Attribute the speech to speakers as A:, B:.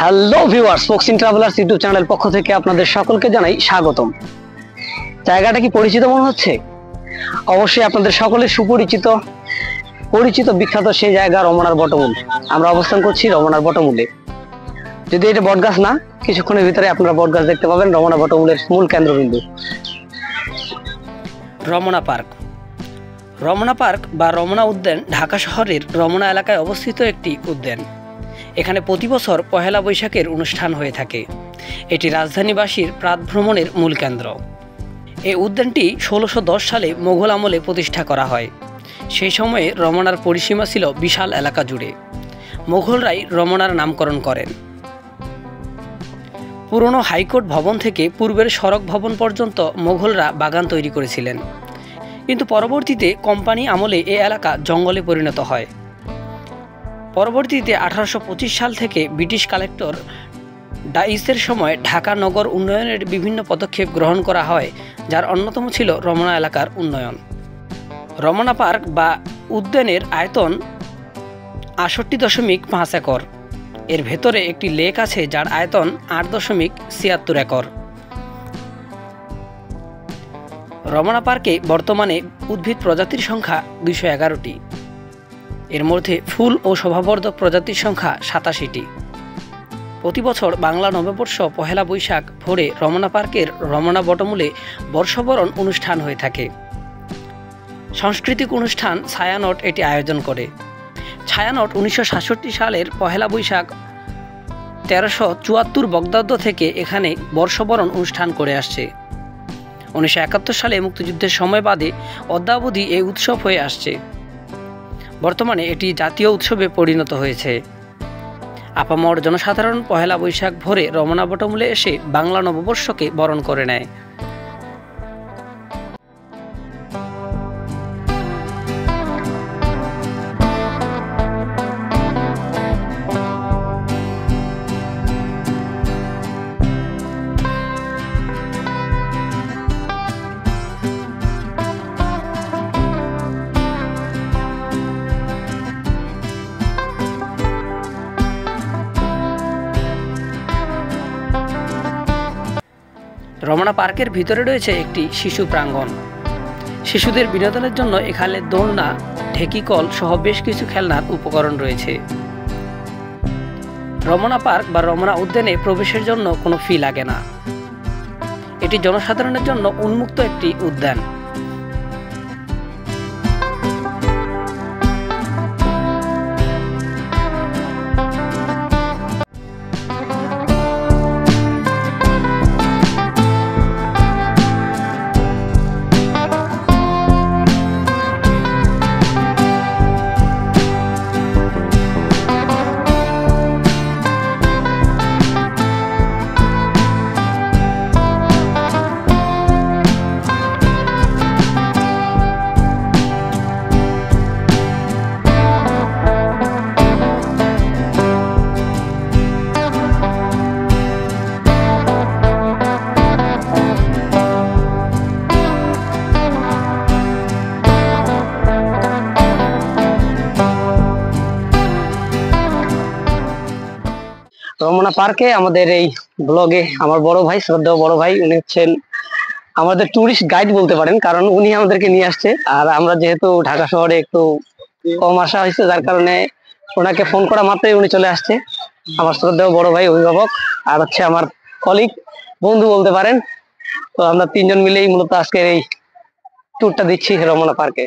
A: Hello viewers, ফক্সিন travellers YouTube channel পক্ষ থেকে আপনাদের সকলকে জানাই স্বাগতম। জায়গাটা কি পরিচিত মনে হচ্ছে? অবশ্যই আপনাদের সকলের সুপরিচিত বিখ্যাত সেই জায়গা রমনার বটমূল। আমরা অবস্থান করছি রমনার বটমূলে। যদি এটা বটগাছ না, কিছুক্ষণের ভিতরে আপনারা বটগাছ দেখতে পাবেন রমনা বটমূলের মূল কেন্দ্রবিন্দু।
B: রমনা পার্ক। রমনা পার্ক বা রমনা উদ্যান ঢাকা শহরের রমনা এলাকায় অবস্থিত একটি উদ্যান। এখানে প্রতি বছর পহেলা বৈশাখের অনুষ্ঠান হয়ে থাকে। এটি রাজধানীবাসীর প্রাত ভ্রমণের মূল কেন্দ্র। এই উদ্যানটি 1610 সালে মোগল আমলে প্রতিষ্ঠা করা হয়। সেই সময়ে রমনার পরিসীমা ছিল বিশাল এলাকা জুড়ে। মোগলরাই রমনার নামকরণ করেন। পুরনো হাইকোর্ট ভবন থেকে পূর্বের সড়ক ভবন পর্যন্ত মোগলরা বাগান তৈরি করেছিলেন, কিন্তু পরবর্তীতে কোম্পানি আমলে এ এলাকা জঙ্গলে পরিণত হয়। পরবর্তীতে 1825 সাল থেকে ব্রিটিশ কালেক্টর ডাইসের সময় ঢাকা নগর উন্নয়নের বিভিন্ন পদক্ষেপ গ্রহণ করা হয়, যার অন্যতম ছিল রমনা এলাকার উন্নয়ন। রমনা পার্ক বা উদ্যানের আয়তন 68.5 একর। এর ভেতরে একটি লেক আছে যার আয়তন 8.76 একর। রমনা পার্কে বর্তমানে উদ্ভিদ প্রজাতির সংখ্যা 211টি। এর মধ্যে ফুল ও শোভাবর্ধক প্রজাতির সংখ্যা 87টি। প্রতি বছর বাংলা নববর্ষ পহেলা বৈশাখ ভোরে রমনা পার্কের রমনা বটমূলে বর্ষবরণ অনুষ্ঠান হয়ে থাকে। সাংস্কৃতিক অনুষ্ঠান ছায়ানট এটি আয়োজন করে। ছায়ানট 1967 সালের পহেলা বৈশাখ 1374 বঙ্গাব্দ থেকে এখানে বর্ষবরণ অনুষ্ঠান করে আসছে। 1971 সালে মুক্তিযুদ্ধের সময় বাদে অদ্যাবধি এই উৎসব হয়ে আসছে। বর্তমানে এটি জাতীয় উৎসবে পরিণত হয়েছে। আপামর জনসাধারণ পহেলা বৈশাখ ভোরে রমনা বটমূলে এসে বাংলা নববর্ষকে বরণ করে নেয়। রমনা পার্কের ভিতরে রয়েছে একটি শিশু প্রাঙ্গণ। শিশুদের বিনোদনের জন্য এখানে দোলনা, ঢেকিকল সহ বেশ কিছু খেলনার উপকরণ রয়েছে। রমনা পার্ক বা রমনা উদ্যানে প্রবেশের জন্য কোনো ফি লাগে না। এটি জনসাধারণের জন্য উন্মুক্ত একটি উদ্যান।
A: রমনা পার্কে আমাদের এই ব্লগে আমার বড় ভাই, শ্রদ্ধেয় বড় ভাই, উনি হচ্ছেন আমাদের টুরিস্ট গাইড বলতে পারেন, কারণ উনি আমাদেরকে নিয়ে আসছে। আর আমরা যেহেতু ঢাকা শহরে একটু কম আসা হয়েছে, যার কারণে ওনাকে ফোন করা মাত্রই উনি চলে আসছে। আমার শ্রদ্ধেয় বড় ভাই, অভিভাবক, আর হচ্ছে আমার কলিগ, বন্ধু বলতে পারেন। তো আমরা তিনজন মিলেই মূলত আজকের এই ট্যুরটা দিচ্ছি রমনা পার্কে।